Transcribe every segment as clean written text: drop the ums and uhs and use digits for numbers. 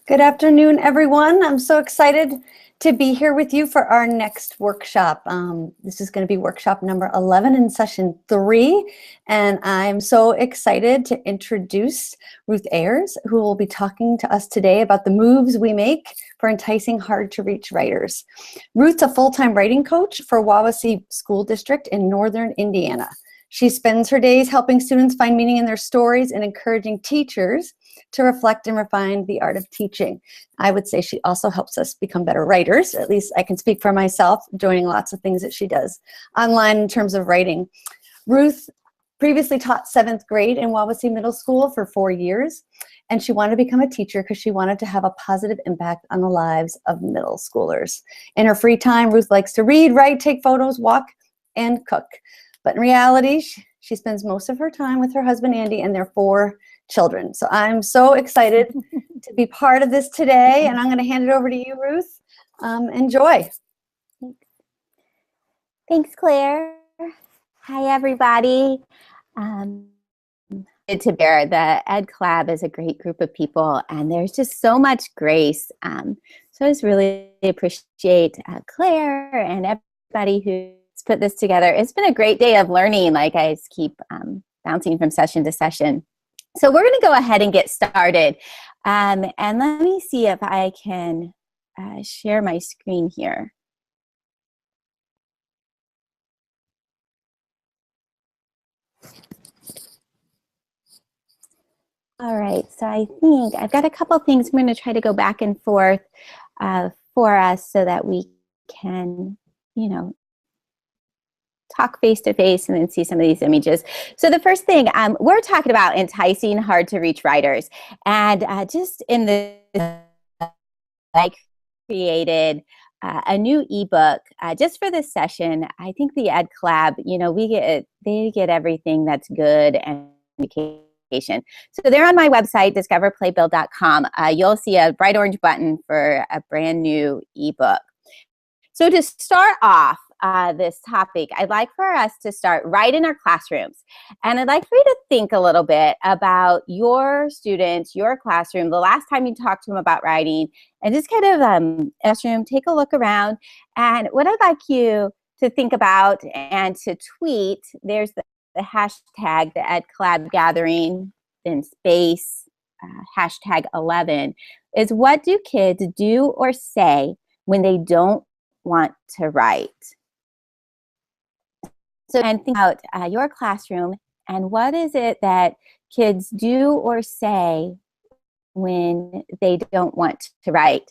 Good afternoon, everyone. I'm so excited to be here with you for our next workshop. This is going to be workshop number 11 in session 3, and I'm so excited to introduce Ruth Ayers, who will be talking to us today about the moves we make for enticing hard-to-reach writers. Ruth's a full-time writing coach for Wawasee School District in northern Indiana. She spends her days helping students find meaning in their stories and encouraging teachers to reflect and refine the art of teaching. I would say she also helps us become better writers. At least I can speak for myself, joining lots of things that she does online in terms of writing. Ruth previously taught 7th grade in Wawasee Middle School for 4 years, and she wanted to become a teacher because she wanted to have a positive impact on the lives of middle schoolers. In her free time, Ruth likes to read, write, take photos, walk, and cook. But in reality, she spends most of her time with her husband, Andy, and their 4 children. So I'm so excited to be part of this today, and I'm going to hand it over to you, Ruth. Enjoy. Thanks, Claire. Hi, everybody. Good to bear. The Ed Club is a great group of people, and there's just so much grace. So I just really appreciate Claire and everybody who's put this together. It's been a great day of learning. Like I just keep bouncing from session to session. So we're going to go ahead and get started. And let me see if I can share my screen here. All right, so I think I've got a couple things I'm going to try to go back and forth for us so that we can, talk face to face and then see some of these images. So the first thing, we're talking about enticing hard-to-reach writers. And just in the, I created a new ebook just for this session. I think the Ed Club, they get everything that's good and education. So they're on my website, discoverplaybuild.com. You'll see a bright orange button for a brand new ebook. So to start off this topic, I'd like for us to start right in our classrooms. And I'd like for you to think a little bit about your students, your classroom, the last time you talked to them about writing, and just kind of classroom, take a look around. And what I'd like you to think about and to tweet, there's the hashtag, the Ed Collab Gathering in space, hashtag 11, is what do kids do or say when they don't want to write? So, and think about your classroom and what is it that kids do or say when they don't want to write.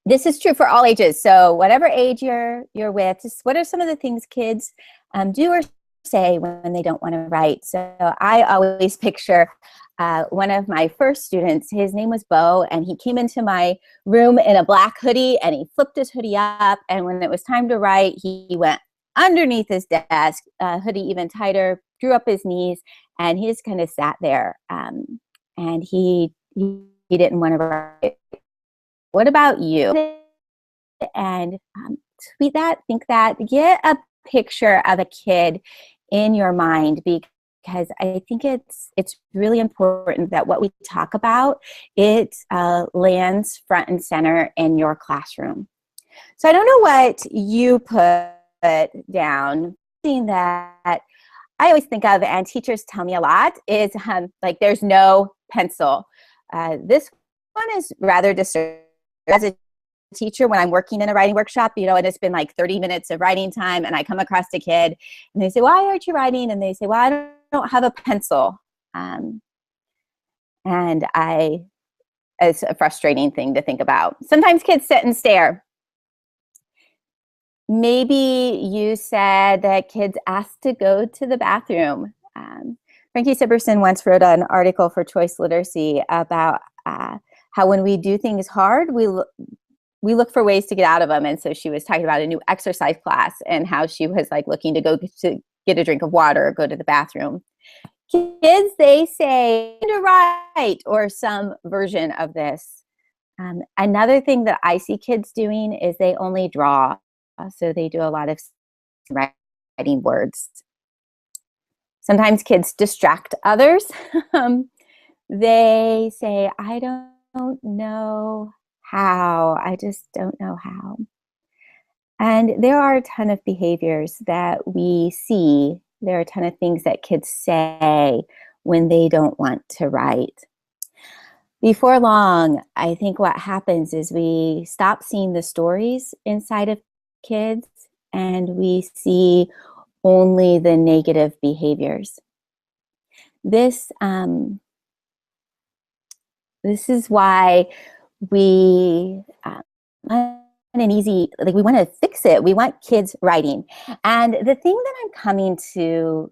This is true for all ages. So whatever age you're with, just what are some of the things kids do or say when they don't want to write? So I always picture one of my first students, his name was Bo, and he came into my room in a black hoodie and he flipped his hoodie up, and when it was time to write, he went underneath his desk, hoodie even tighter, drew up his knees, and he just kind of sat there, and he didn't want to write. What about you? And tweet that, think that, get a picture of a kid in your mind, because I think it's really important that what we talk about, it lands front and center in your classroom. So I don't know what you put down. Something that I always think of, and teachers tell me a lot, is like there's no pencil. This one is rather disturbing. As a teacher, when I'm working in a writing workshop, and it's been like 30 minutes of writing time, and I come across a kid and they say, "Why aren't you writing?" And they say, "Well, I don't have a pencil." And it's a frustrating thing to think about. Sometimes kids sit and stare. Maybe you said that kids ask to go to the bathroom. Frankie Siberson once wrote an article for Choice Literacy about how when we do things hard, we look for ways to get out of them. And so she was talking about a new exercise class and how she was like looking to go to get a drink of water or go to the bathroom. Kids, they say to write or some version of this. Another thing that I see kids doing is they only draw. So they do a lot of writing words. Sometimes kids distract others. They say, I don't know how. I just don't know how. And there are a ton of behaviors that we see. There are a ton of things that kids say when they don't want to write. Before long, I think what happens is we stop seeing the stories inside of kids and we see only the negative behaviors. This is why we want an easy, like we want to fix it. We want kids writing. And the thing that I'm coming to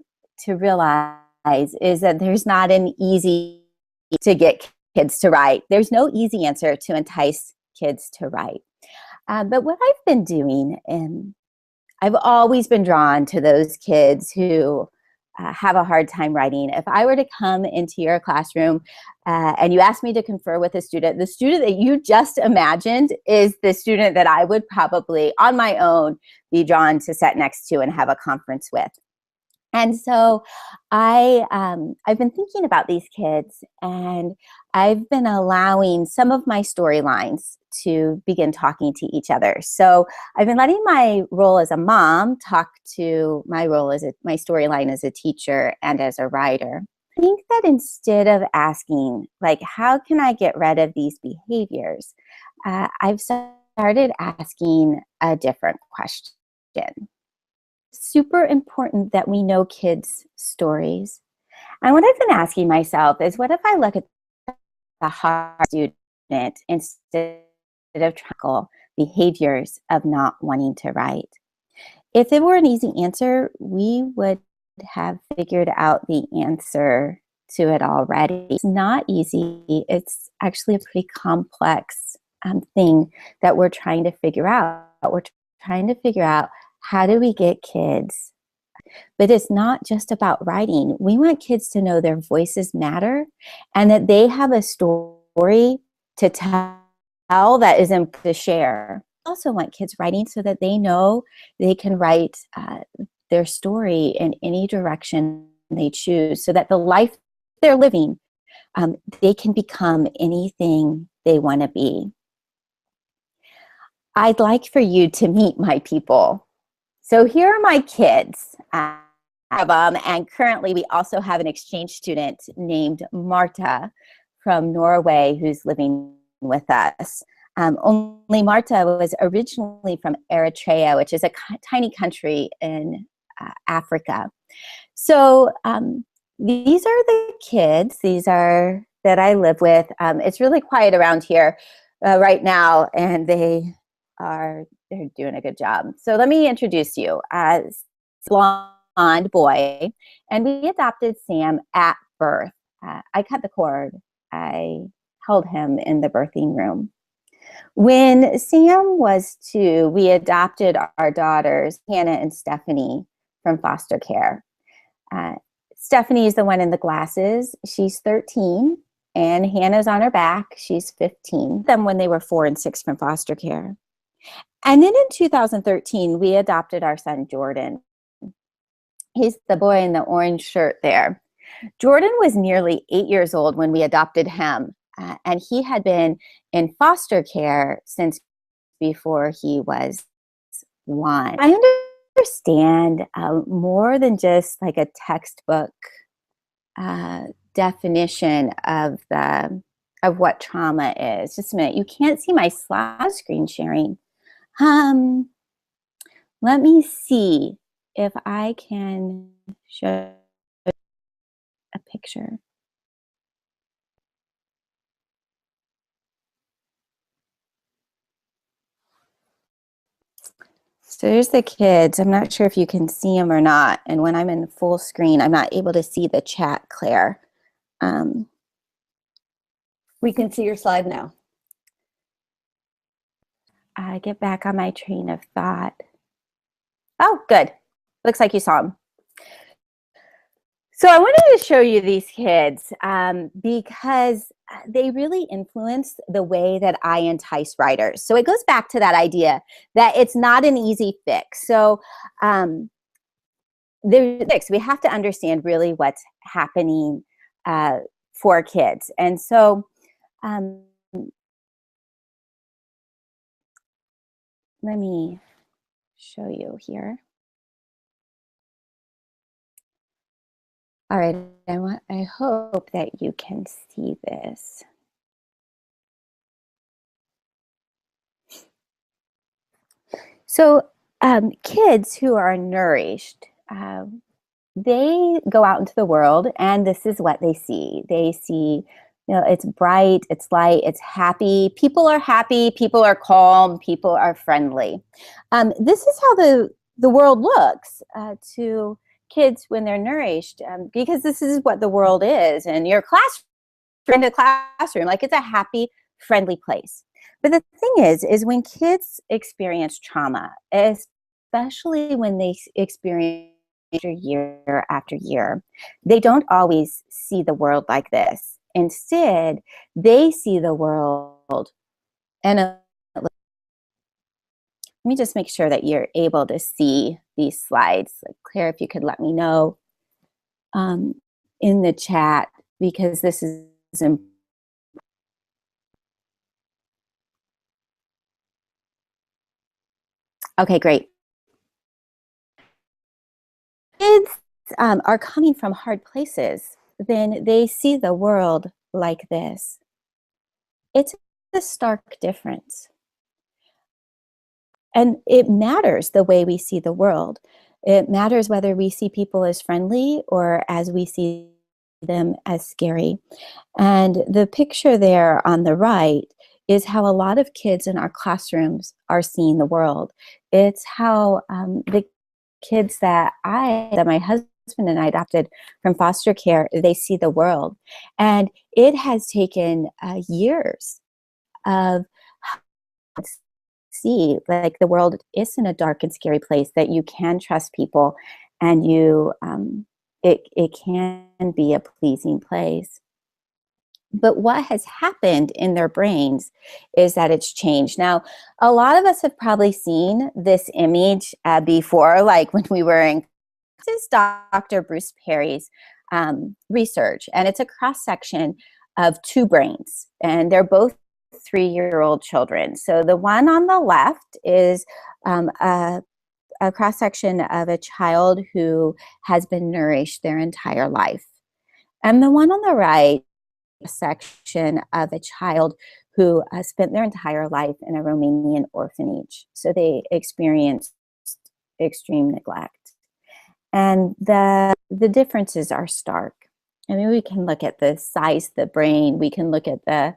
realize is that there's not an easy to get kids to write. There's no easy answer to entice kids to write. But what I've been doing, and I've always been drawn to those kids who have a hard time writing. If I were to come into your classroom and you asked me to confer with a student, the student that you just imagined is the student that I would probably, on my own, be drawn to sit next to and have a conference with. And so I've been thinking about these kids, and I've been allowing some of my storylines to begin talking to each other. So I've been letting my role as a mom talk to my role as my storyline as a teacher and as a writer. I think that instead of asking, like, how can I get rid of these behaviors, I've started asking a different question. Super important that we know kids' stories. And what I've been asking myself is, what if I look at the hard student instead of tackle behaviors of not wanting to write? If it were an easy answer, we would have figured out the answer to it already. It's not easy. It's actually a pretty complex thing that we're trying to figure out. We're trying to figure out, how do we get kids? But it's not just about writing. We want kids to know their voices matter and that they have a story to tell that is important to share. I also want kids writing so that they know they can write their story in any direction they choose, so that the life they're living, they can become anything they want to be. I'd like for you to meet my people. So here are my kids, and currently we also have an exchange student named Marta from Norway who's living with us. Only Marta was originally from Eritrea, which is a tiny country in Africa. So these are the kids. These are that I live with. It's really quiet around here right now, and they're doing a good job. So let me introduce you as blonde boy, and we adopted Sam at birth. I cut the cord. I held him in the birthing room. When Sam was 2, we adopted our daughters, Hannah and Stephanie, from foster care. Stephanie is the one in the glasses. She's 13, and Hannah's on her back. She's 15. Them when they were 4 and 6 from foster care. And then in 2013, we adopted our son, Jordan. He's the boy in the orange shirt there. Jordan was nearly 8 years old when we adopted him, and he had been in foster care since before he was 1. I understand more than just like a textbook definition of what trauma is. Just a minute, you can't see my slide screen sharing. Let me see if I can show a picture. So there's the kids. I'm not sure if you can see them or not. And when I'm in full screen, I'm not able to see the chat, Claire. We can see your slide now. I get back on my train of thought. Oh, good. Looks like you saw them. So I wanted to show you these kids because they really influence the way that I entice writers. So it goes back to that idea that it's not an easy fix. So we have to understand really what's happening for kids. And so um, let me show you here. All right, I hope that you can see this. So kids who are nourished, they go out into the world and this is what they see. They see, it's bright, it's light, it's happy. People are happy, people are calm, people are friendly. This is how the world looks to kids when they're nourished, because this is what the world is. And your classroom, in the classroom, like it's a happy, friendly place. But the thing is when kids experience trauma, especially when they experience after year, they don't always see the world like this. Instead, they see the world and let me just make sure that you're able to see these slides. Like Claire, if you could let me know in the chat, because this is important. Okay, great. Kids are coming from hard places, then they see the world like this. It's a stark difference. And it matters the way we see the world. It matters whether we see people as friendly or as we see them as scary. And the picture there on the right is how a lot of kids in our classrooms are seeing the world. It's how the kids that my husband and I adopted from foster care, they see the world. And it has taken years of see like the world isn't a dark and scary place, that you can trust people and it can be a pleasing place. But what has happened in their brains is that it's changed. Now, a lot of us have probably seen this image before, like when we were in, this is Dr. Bruce Perry's research, and it's a cross-section of two brains, and they're both 3-year-old children. So the one on the left is a cross-section of a child who has been nourished their entire life. And the one on the right, a section of a child who spent their entire life in a Romanian orphanage. So they experienced extreme neglect. And the differences are stark. I mean, we can look at the size of the brain, we can look at the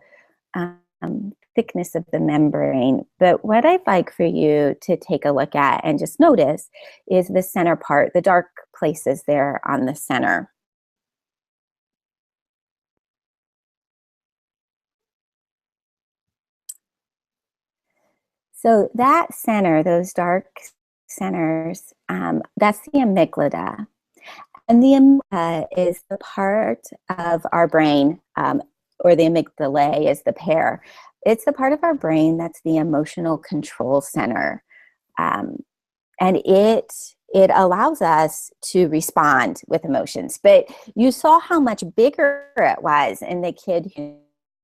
thickness of the membrane. But what I'd like for you to take a look at and just notice is the center part, the dark places there on the center. So that center, those dark centers, that's the amygdala. And the amygdala is the part of our brain, or the amygdala is the pair. It's the part of our brain that's the emotional control center. And it allows us to respond with emotions. But you saw how much bigger it was in the kid who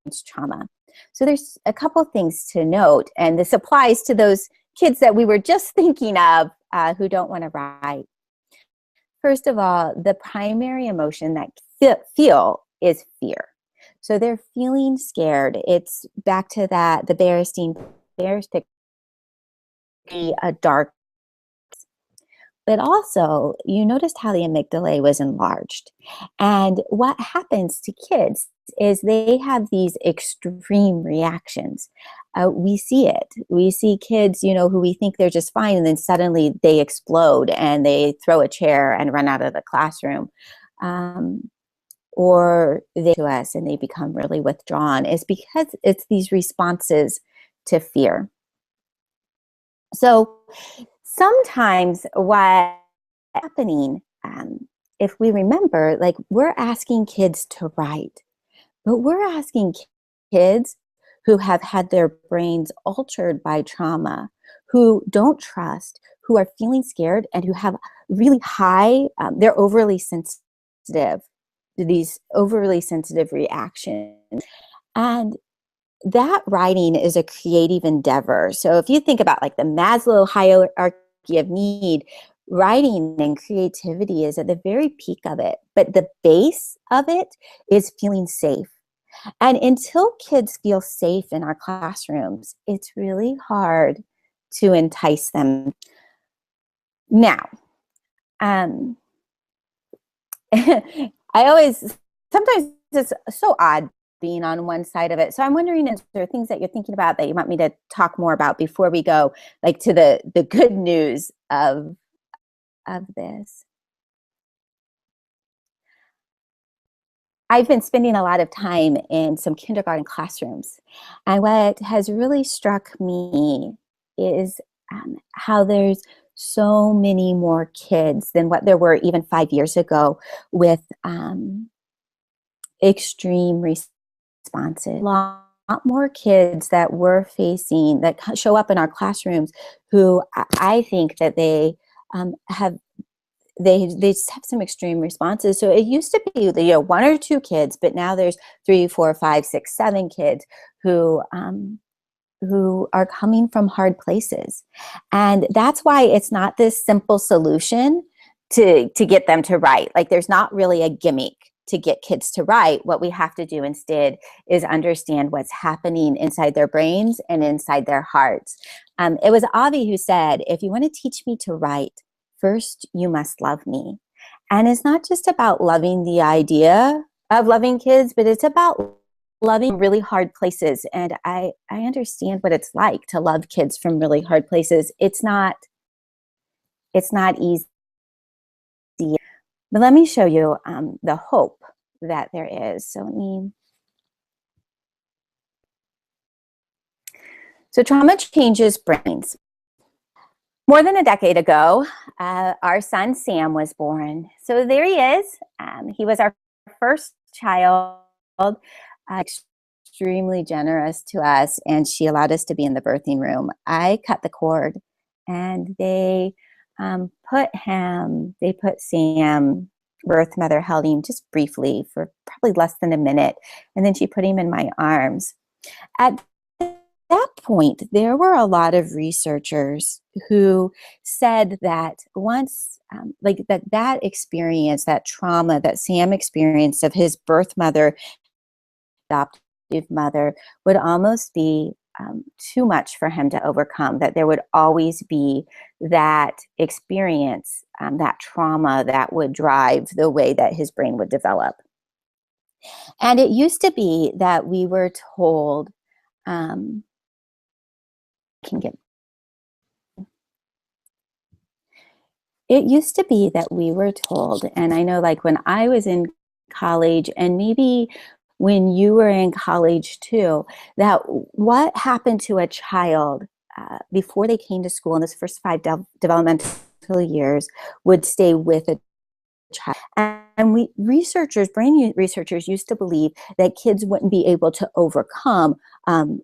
experienced trauma. So there's a couple things to note, and this applies to those kids that we were just thinking of who don't want to write. First of all, the primary emotion that feel is fear. So they're feeling scared. It's back to that, the Bears picture, a dark. But also, you noticed how the amygdala was enlarged. And what happens to kids is they have these extreme reactions. We see it. We see kids, who we think they're just fine, and then suddenly they explode and they throw a chair and run out of the classroom. Or they to us and they become really withdrawn. It's because it's these responses to fear. So sometimes what's happening, if we remember, like we're asking kids to write, but we're asking kids who have had their brains altered by trauma, who don't trust, who are feeling scared, and who have really high, they're overly sensitive. these overly sensitive reactions. And that writing is a creative endeavor. So if you think about like the Maslow hierarchy of need, writing and creativity is at the very peak of it. But the base of it is feeling safe. And until kids feel safe in our classrooms, it's really hard to entice them. Now, um, I always, sometimes it's so odd being on one side of it. So I'm wondering, is there things that you're thinking about that you want me to talk more about before we go like to the good news of this? I've been spending a lot of time in some kindergarten classrooms. And what has really struck me is how there's so many more kids than what there were even 5 years ago with extreme responses. A lot more kids that we're facing that show up in our classrooms who I think that they have they just have some extreme responses. So it used to be one or two kids, but now there's 3, 4, 5, 6, 7 kids who are coming from hard places, and that's why it's not this simple solution to get them to write. Like there's not really a gimmick to get kids to write. What we have to do instead is understand what's happening inside their brains and inside their hearts. It was Avi who said, "If you want to teach me to write, first, you must love me." And it's not just about loving the idea of loving kids, but it's about loving really hard places. And I understand what it's like to love kids from really hard places. It's not easy. But let me show you the hope that there is. So trauma changes brains. More than a decade ago, our son Sam was born. So there he is. He was our first child, extremely generous to us, and she allowed us to be in the birthing room. I cut the cord, and they put Sam, birth mother held him just briefly for probably less than a minute, and then she put him in my arms. At that point, there were a lot of researchers who said that once, that experience, that trauma that Sam experienced of his birth mother, adoptive mother, would almost be too much for him to overcome, that there would always be that experience, that trauma that would drive the way that his brain would develop. And it used to be that we were told, it used to be that we were told, and I know like when I was in college, and maybe when you were in college too, that what happened to a child before they came to school in those first 5 developmental years would stay with a child. And brain researchers used to believe that kids wouldn't be able to overcome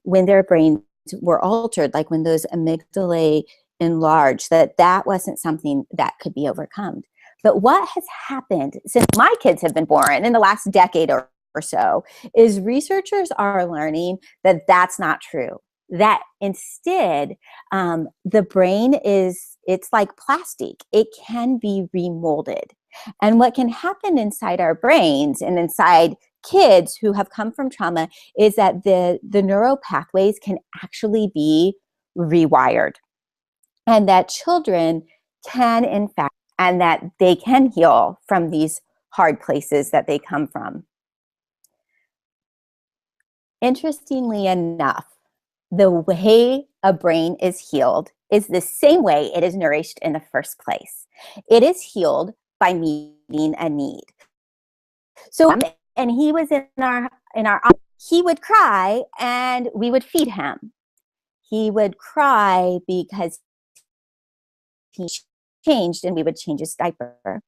when their brains were altered, like when those amygdalae enlarged, that wasn't something that could be overcome. But what has happened since my kids have been born in the last decade or so is researchers are learning that that's not true. That instead, the brain it's like plastic. It can be remolded. And what can happen inside our brains and inside kids who have come from trauma is that the neural pathways can actually be rewired. And that children can, in fact, and that they can heal from these hard places that they come from. Interestingly enough, the way a brain is healed is the same way it is nourished in the first place. It is healed by meeting a need. So, and he was in our, he would cry and we would feed him. He would cry because he changed and we would change his diaper.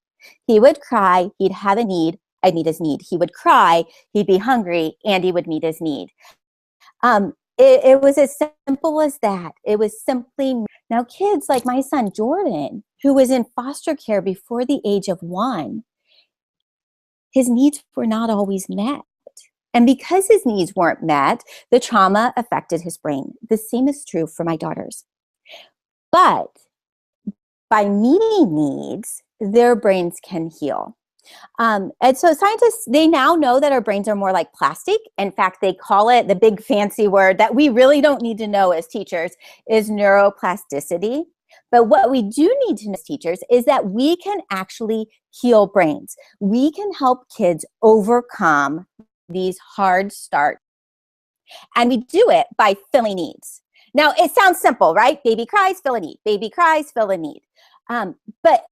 He would cry, he'd have a need, I'd meet his need. He would cry, he'd be hungry, and he would meet his need. It was as simple as that. It was simply, now kids like my son Jordan, who was in foster care before the age of 1, his needs were not always met. And because his needs weren't met, the trauma affected his brain. The same is true for my daughters. But by meeting needs, their brains can heal. And so scientists, they now know that our brains are more like plastic. In fact, they call it, the big fancy word that we really don't need to know as teachers, is neuroplasticity. But what we do need to know as teachers is that we can actually heal brains. We can help kids overcome these hard starts. And we do it by filling needs. Now, it sounds simple, right? Baby cries, fill a need. Baby cries, fill a need. But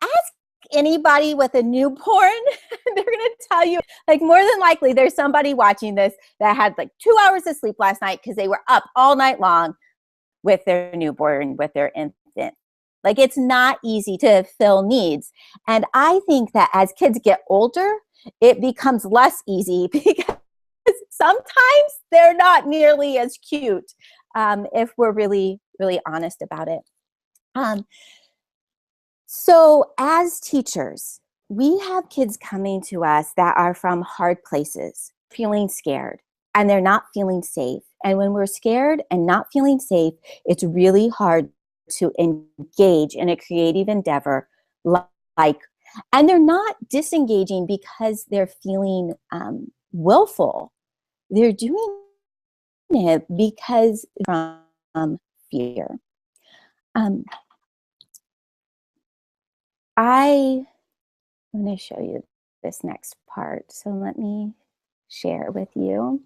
ask anybody with a newborn, they're going to tell you, like, more than likely, there's somebody watching this that had like 2 hours of sleep last night because they were up all night long with their newborn, with their infant. Like, it's not easy to fill needs. And I think that as kids get older, it becomes less easy because sometimes they're not nearly as cute, if we're really, really honest about it. So as teachers, we have kids coming to us that are from hard places, feeling scared, and they're not feeling safe. And when we're scared and not feeling safe, it's really hard to engage in a creative endeavor like, and they're not disengaging because they're feeling willful. They're doing it because from fear. I'm going to show you this next part. So let me share with you.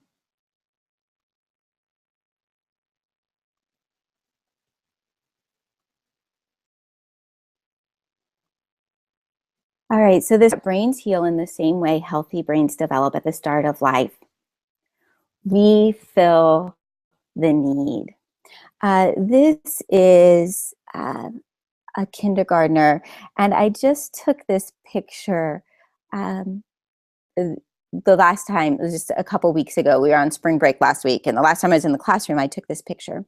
All right, so this brains heal in the same way healthy brains develop at the start of life. We fill the need. This is a kindergartner, and I just took this picture the last time, it was just a couple weeks ago. We were on spring break last week, and the last time I was in the classroom, I took this picture.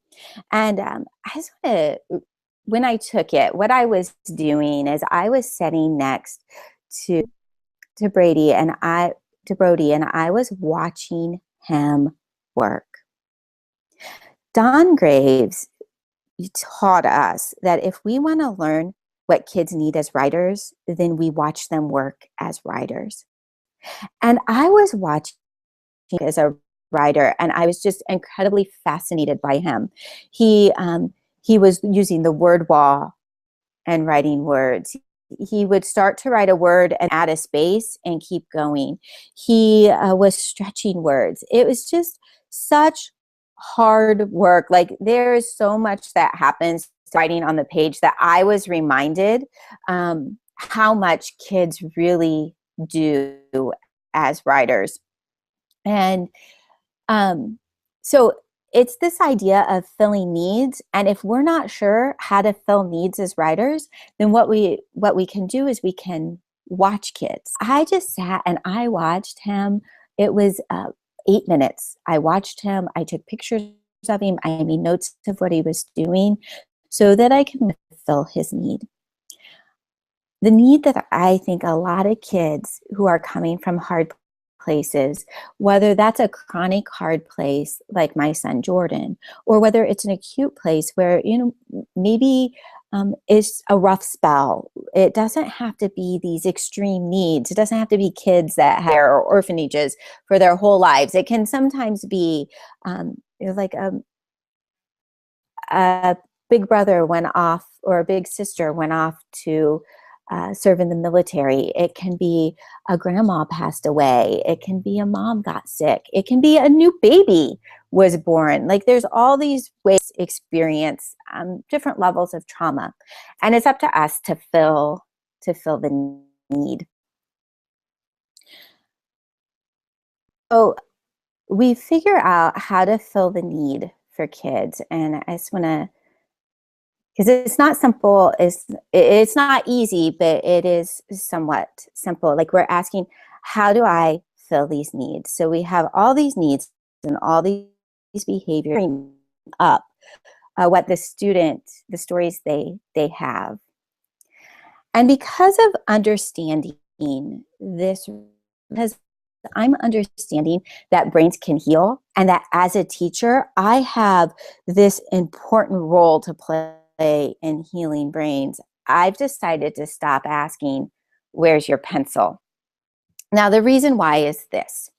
And I just want to, when I took it, what I was doing is I was sitting next to Brody, and I was watching him work. Don Graves taught us that if we want to learn what kids need as writers, then we watch them work as writers. And I was watching as a writer, and I was just incredibly fascinated by him. He was using the word wall and writing words. He would start to write a word and add a space and keep going. He was stretching words. It was just such hard work. Like, there is so much that happens writing on the page that I was reminded how much kids really do as writers. And so it's this idea of filling needs. And if we're not sure how to fill needs as writers, then what we can do is we can watch kids. I just sat and I watched him. It was 8 minutes. I watched him. I took pictures of him. I made notes of what he was doing so that I can fill his need. The need that I think a lot of kids who are coming from hard places, whether that's a chronic hard place like my son Jordan, or whether it's an acute place where, maybe it's a rough spell. It doesn't have to be these extreme needs. It doesn't have to be kids that have orphanages for their whole lives. It can sometimes be like a big brother went off, or a big sister went off to serve in the military. It can be a grandma passed away. It can be a mom got sick. It can be a new baby was born. Like, there's all these ways to experience different levels of trauma, and it's up to us to fill the need. So we figure out how to fill the need for kids, and I just want to, because it's not simple, it's not easy, but it is somewhat simple. Like, we're asking, how do I fill these needs? So we have all these needs and all these behaviors up what the stories they have. And because of understanding this because I'm understanding that brains can heal, and that as a teacher, I have this important role to play in healing brains. I've decided to stop asking, "Where's your pencil?" Now, the reason why is this.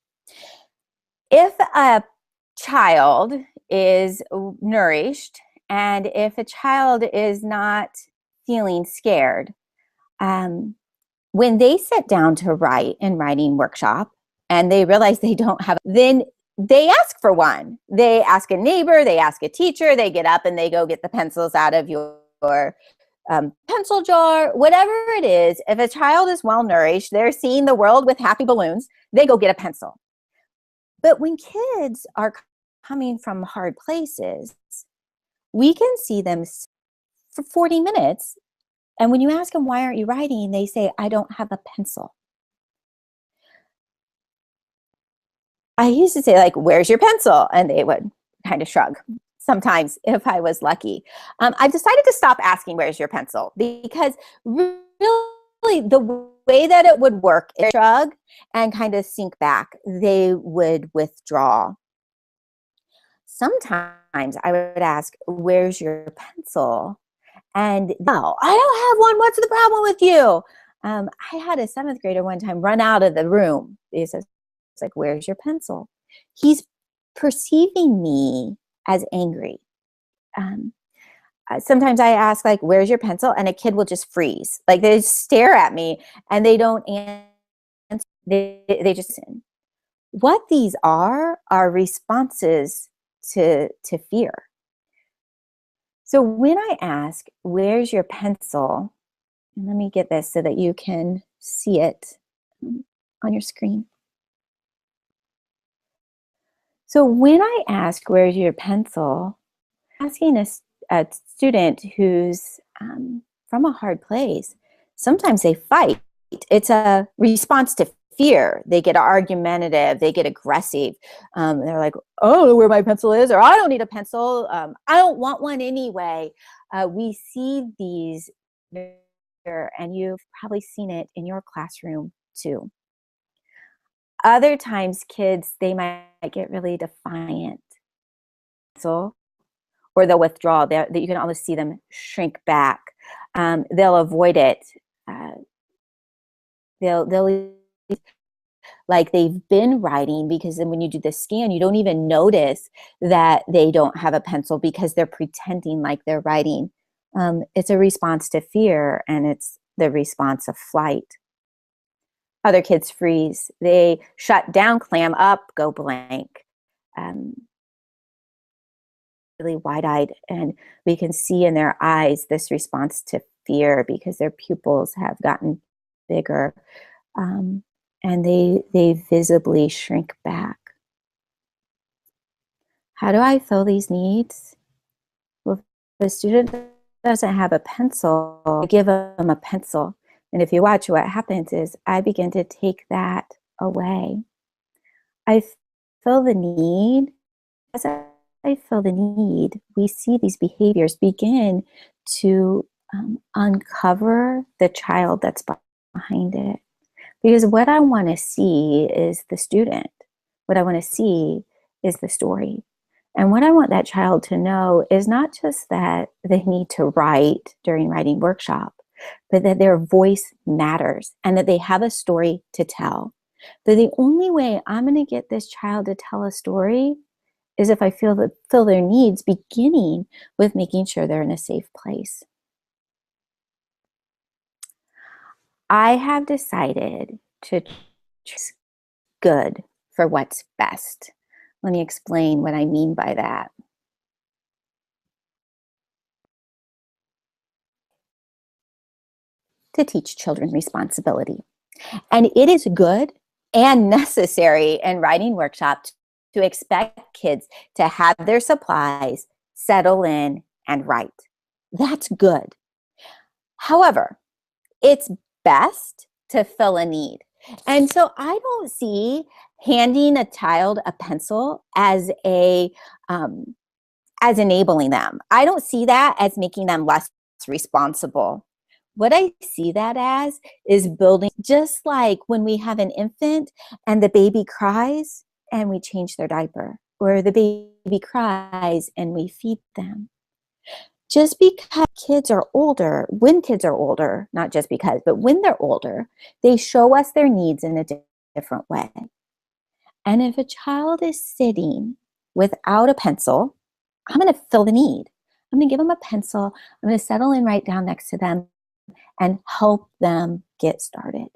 If a child is nourished, and if a child is not feeling scared, when they sit down to write in writing workshop and they realize they don't have, then they ask for one. They ask a neighbor, they ask a teacher, they get up and they go get the pencils out of your pencil jar, whatever it is. If a child is well nourished, they're seeing the world with happy balloons, they go get a pencil. But when kids are coming from hard places, we can see them for 40 minutes. And when you ask them, "Why aren't you writing?" they say, "I don't have a pencil." I used to say, like, "Where's your pencil?" And they would kind of shrug sometimes if I was lucky. I've decided to stop asking, "Where's your pencil?" because really the way that it would work is shrug and kind of sink back. They would withdraw. Sometimes I would ask, "Where's your pencil?" And no, "I don't have one. What's the problem with you?" I had a 7th grader one time run out of the room. It's like, "Where's your pencil?" He's perceiving me as angry. Um, Sometimes I ask, like, "Where's your pencil?" And a kid will just freeze. Like, they stare at me and they don't answer. They just listen. What these are responses to fear. So when I ask, "Where's your pencil?" And let me get this so that you can see it on your screen. So when I ask, "Where's your pencil?" asking a student who's from a hard place, sometimes they fight. It's a response to fear. They get argumentative, they get aggressive. They're like, "I don't know where my pencil is," or "I don't need a pencil. I don't want one anyway." We see these there, and you've probably seen it in your classroom too. Other times, kids, they might get really defiant. So, or they'll withdraw. That you can almost see them shrink back. They'll avoid it. Uh, they'll like they've been writing, because then when you do the scan, you don't even notice that they don't have a pencil because they're pretending like they're writing. It's a response to fear, and it's the response of flight. Other kids freeze. They shut down, clam up, go blank. Um, really wide-eyed, and we can see in their eyes this response to fear because their pupils have gotten bigger, um, and they visibly shrink back. How do I fill these needs? Well, if a student doesn't have a pencil, I give them a pencil, and if you watch, what happens is I begin to take that away. I fill the need. As I fill the need, we see these behaviors begin to uncover the child that's behind it. Because what I want to see is the student. What I want to see is the story. And what I want that child to know is not just that they need to write during writing workshop, but that their voice matters and that they have a story to tell. That the only way I'm going to get this child to tell a story is if I fill their needs, beginning with making sure they're in a safe place. I have decided to choose good for what's best. Let me explain what I mean by that. To teach children responsibility. And it is good and necessary in writing workshops to expect kids to have their supplies, settle in, and write. That's good. However, it's best to fill a need. And so I don't see handing a child a pencil as as enabling them. I don't see that as making them less responsible. what I see that as is building, just like when we have an infant and the baby cries and we change their diaper, or the baby cries and we feed them. Just because kids are older, when kids are older, not just because, but when they're older, they show us their needs in a different way. And if a child is sitting without a pencil, I'm going to fill the need. I'm going to give them a pencil. I'm going to settle in right down next to them and help them get started.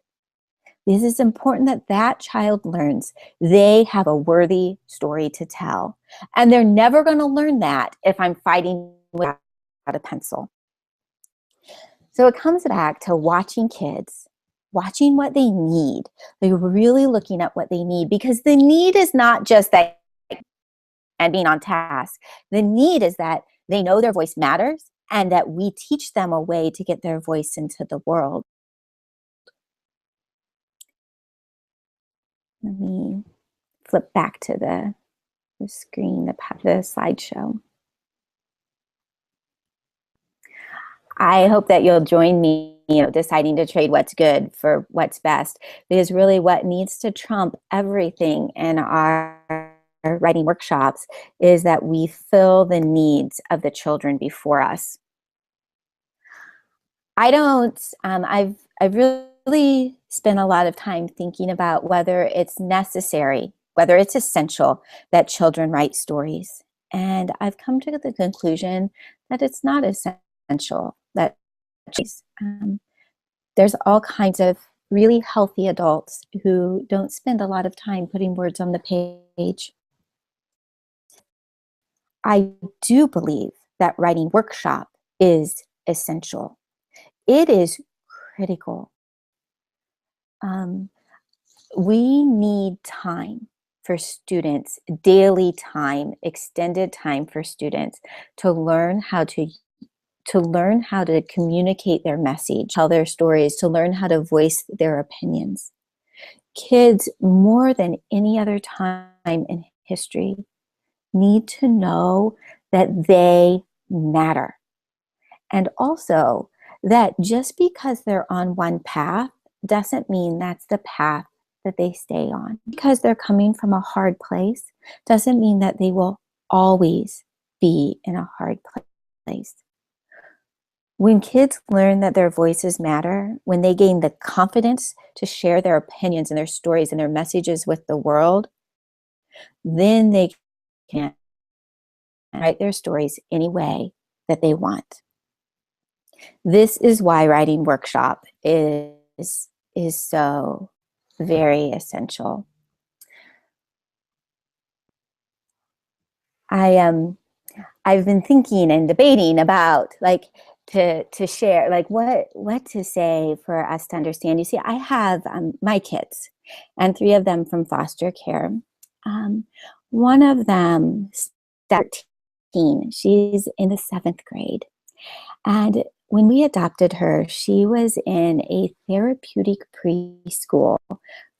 This is important that that child learns they have a worthy story to tell. And they're never going to learn that if I'm fighting without a pencil. So it comes back to watching kids, watching what they need. They're really looking at what they need, because the need is not just that and being on task. The need is that they know their voice matters and that we teach them a way to get their voice into the world. Let me flip back to the screen, the slideshow. I hope that you'll join me, deciding to trade what's good for what's best, because really what needs to trump everything in our writing workshops is that we fill the needs of the children before us. I've really spent a lot of time thinking about whether it's necessary, whether it's essential that children write stories. And I've come to the conclusion that it's not essential. That there's all kinds of really healthy adults who don't spend a lot of time putting words on the page. I do believe that writing workshop is essential. It is critical. We need time for students, daily time, extended time for students to learn how to communicate their message, tell their stories, to learn how to voice their opinions. Kids, more than any other time in history, need to know that they matter. And also that just because they're on one path doesn't mean that's the path that they stay on. Because they're coming from a hard place doesn't mean that they will always be in a hard place. When kids learn that their voices matter, when they gain the confidence to share their opinions and their stories and their messages with the world, then they can write their stories any way that they want. This is why writing workshop is so very essential. I've been thinking and debating about to share what to say for us to understand. You see, I have my kids, and 3 of them from foster care. One of them, 13, she's in the 7th grade, and when we adopted her, she was in a therapeutic preschool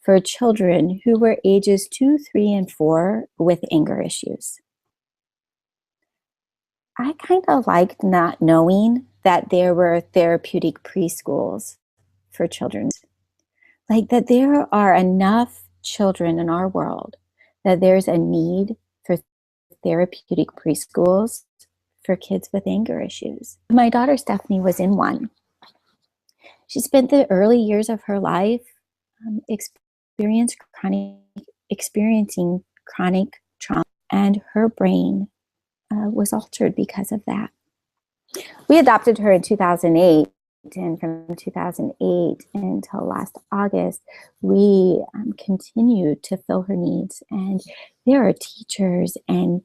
for children who were ages 2, 3, and 4 with anger issues. I kind of liked not knowing that there were therapeutic preschools for children. Like that there are enough children in our world that there's a need for therapeutic preschools for kids with anger issues. My daughter Stephanie was in one. She spent the early years of her life experiencing chronic trauma, and her brain was altered because of that. We adopted her in 2008, and from 2008 until last August, we continued to fill her needs. And there are teachers and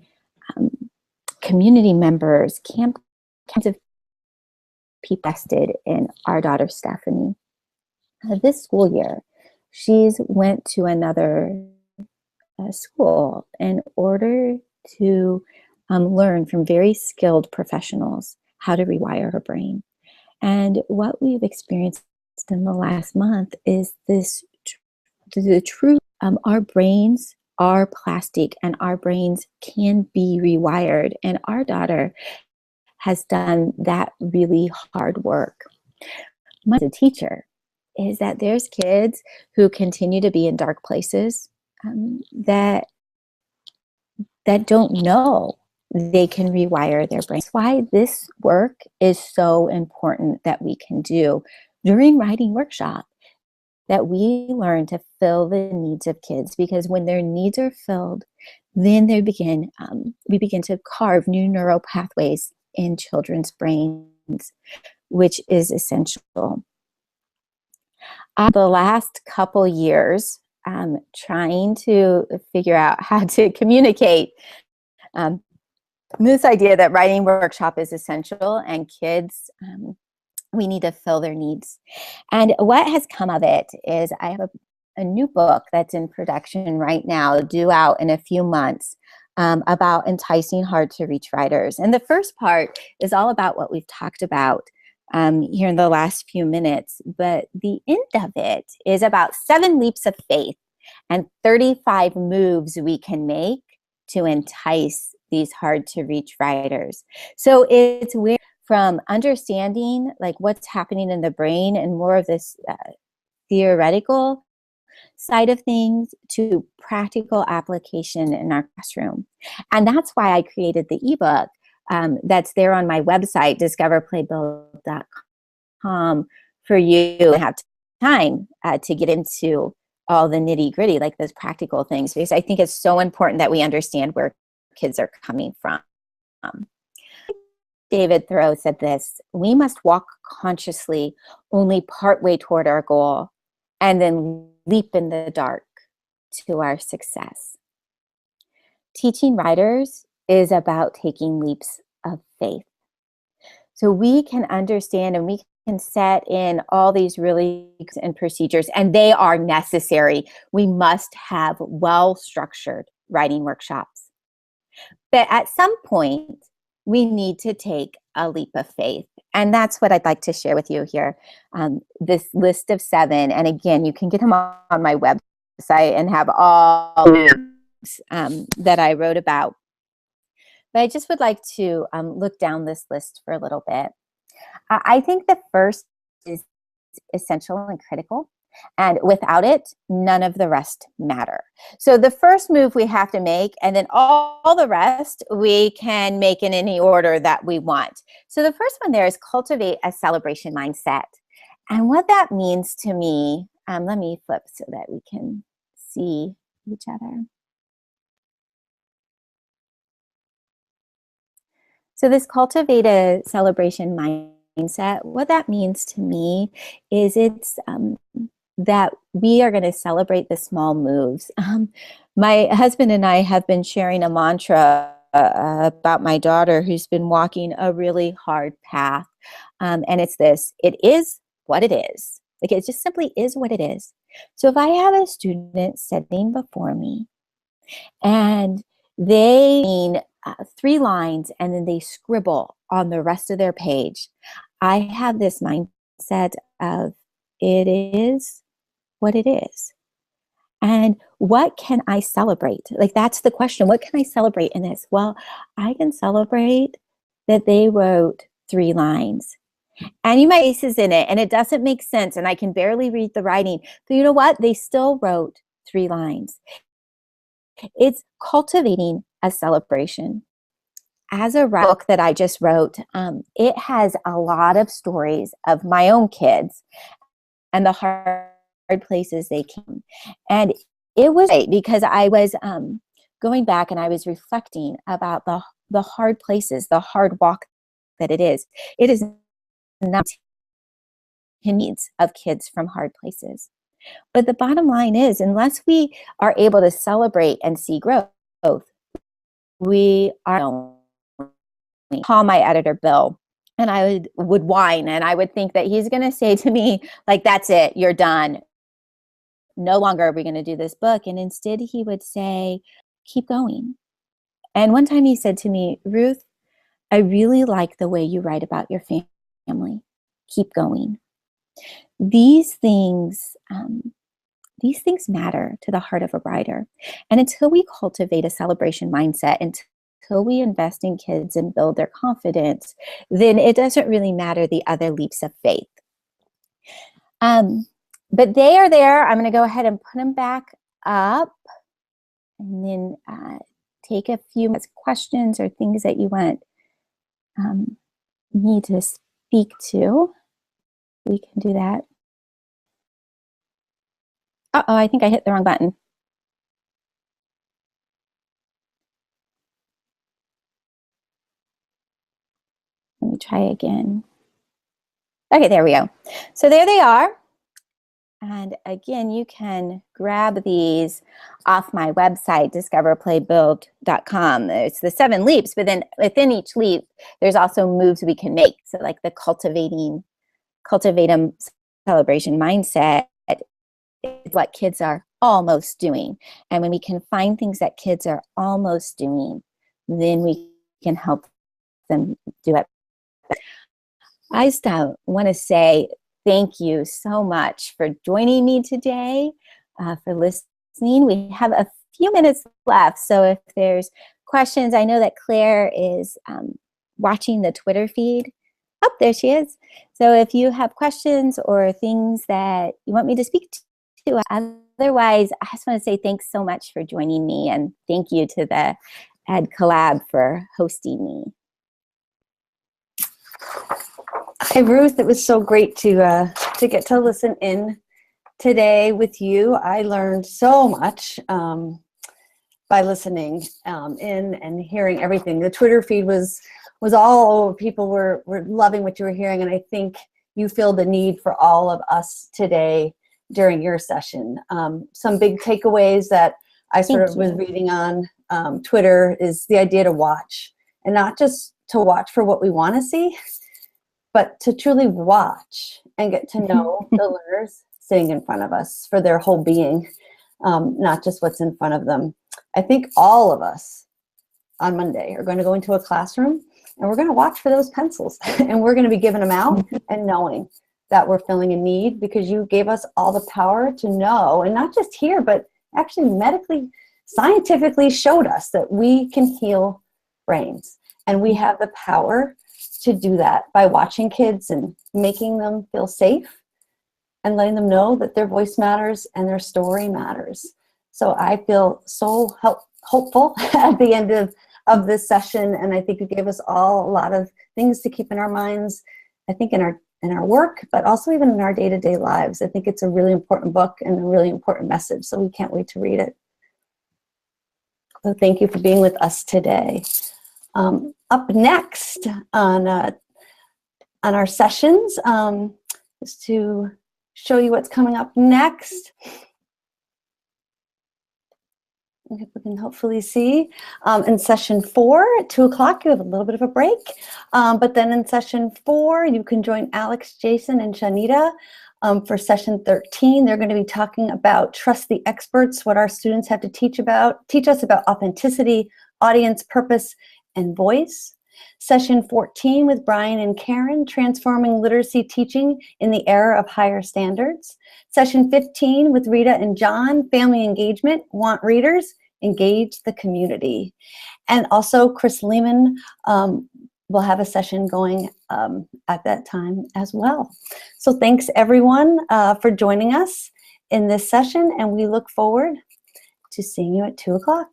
community members, kinds of people invested in our daughter Stephanie. This school year, she's went to another school in order to learn from very skilled professionals how to rewire her brain. And what we've experienced in the last month is the truth. Our brains are plastic and our brains can be rewired. And our daughter has done that really hard work. as a teacher is that there's kids who continue to be in dark places, that don't know they can rewire their brain. That's why this work is so important that we can do during writing workshop, that we learn to fill the needs of kids, because when their needs are filled, then we begin to carve new neural pathways in children's brains, which is essential. The last couple years, trying to figure out how to communicate this idea that writing workshop is essential, and kids, we need to fill their needs. And what has come of it is I have a new book that's in production right now, due out in a few months, about enticing hard-to-reach writers. And the first part is all about what we've talked about here in the last few minutes, but the end of it is about 7 leaps of faith and 35 moves we can make to entice these hard-to-reach writers. So it's where, from understanding like what's happening in the brain and more of this theoretical side of things, to practical application in our classroom. And that's why I created the ebook that's there on my website, discoverplaybuild.com, for you to have time to get into all the nitty-gritty, like those practical things, because I think it's so important that we understand where kids are coming from. David Thoreau said this: we must walk consciously only partway toward our goal, and then leap in the dark to our success. Teaching writers is about taking leaps of faith. So we can understand and we can set in all these really and procedures, and they are necessary. We must have well-structured writing workshops. But at some point, we need to take a leap of faith. And that's what I'd like to share with you here. This list of 7. And again, you can get them on my website and have all that I wrote about. But I just would like to look down this list for a little bit. I think the first is essential and critical. And without it, none of the rest matter. So the first move we have to make, and then all the rest we can make in any order that we want. So the first one there is cultivate a celebration mindset. And what that means to me, let me flip so that we can see each other. So this cultivate a celebration mindset, what that means to me is it's that we are going to celebrate the small moves. My husband and I have been sharing a mantra about my daughter who's been walking a really hard path. And it's this: it is what it is. Like, it just simply is what it is. So if I have a student sitting before me and they mean 3 lines and then they scribble on the rest of their page, I have this mindset of it is what it is. And what can I celebrate? Like, that's the question. What can I celebrate in this? Well, I can celebrate that they wrote 3 lines. And you might aces in it and it doesn't make sense and I can barely read the writing. But you know what? They still wrote 3 lines. It's cultivating a celebration. As a book that I just wrote, it has a lot of stories of my own kids and the hard places they came. And it was great because I was going back and I was reflecting about the hard places, the hard walk that it is. It is not the needs of kids from hard places. But the bottom line is, unless we are able to celebrate and see growth, we are. Call my editor, Bill, and I would whine, and I would think that he's going to say to me, like, that's it, you're done. No longer are we going to do this book. And instead he would say, keep going. And one time he said to me, Ruth, I really like the way you write about your family. Keep going. These things matter to the heart of a writer. And until we cultivate a celebration mindset, until we invest in kids and build their confidence, then it doesn't really matter the other leaps of faith. But they are there. I'm going to go ahead and put them back up, and then take a few minutes, questions or things that you want me to speak to. We can do that. Uh-oh, I think I hit the wrong button. Let me try again. Okay, there we go. So there they are. And again, you can grab these off my website, discoverplaybuild.com. It's the 7 leaps, but then within each leap, there's also moves we can make. So like the cultivate 'em celebration mindset is what kids are almost doing. And when we can find things that kids are almost doing, then we can help them do it. I just want to say thank you so much for joining me today, for listening. We have a few minutes left, so if there's questions, I know that Claire is watching the Twitter feed. Oh, there she is. So if you have questions or things that you want me to speak to, otherwise, I just want to say thanks so much for joining me, and thank you to the Ed Collab for hosting me. Hi, Ruth. It was so great to get to listen in today with you. I learned so much by listening in and hearing everything. The Twitter feed was all over. People were loving what you were hearing, and I think you feel the need for all of us today during your session. Some big takeaways that I sort of was reading on Twitter is the idea to watch, and not just to watch for what we want to see, but to truly watch and get to know the learners sitting in front of us for their whole being, not just what's in front of them. I think all of us on Monday are going to go into a classroom and we're going to watch for those pencils and we're going to be giving them out and knowing that we're filling a need because you gave us all the power to know, and not just here, but actually medically, scientifically showed us that we can heal brains, and we have the power to do that by watching kids and making them feel safe and letting them know that their voice matters and their story matters. So I feel so hopeful at the end of this session, and I think it gave us all a lot of things to keep in our minds, I think in our work, but also even in our day-to-day lives. I think it's a really important book and a really important message, so we can't wait to read it. So thank you for being with us today. Up next on our sessions is to show you what's coming up next. If we can hopefully see. In session 4 at 2 o'clock, you have a little bit of a break. But then in session 4, you can join Alex, Jason, and Shanita for session 13. They're going to be talking about trust the experts, what our students have to teach us about authenticity, audience, purpose, and voice. Session 14 with Brian and Karen, transforming literacy teaching in the era of higher standards. Session 15 with Rita and John, family engagement, want readers, engage the community. And also Chris Lehman will have a session going at that time as well. So thanks everyone for joining us in this session, and we look forward to seeing you at 2 o'clock.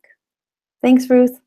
Thanks, Ruth.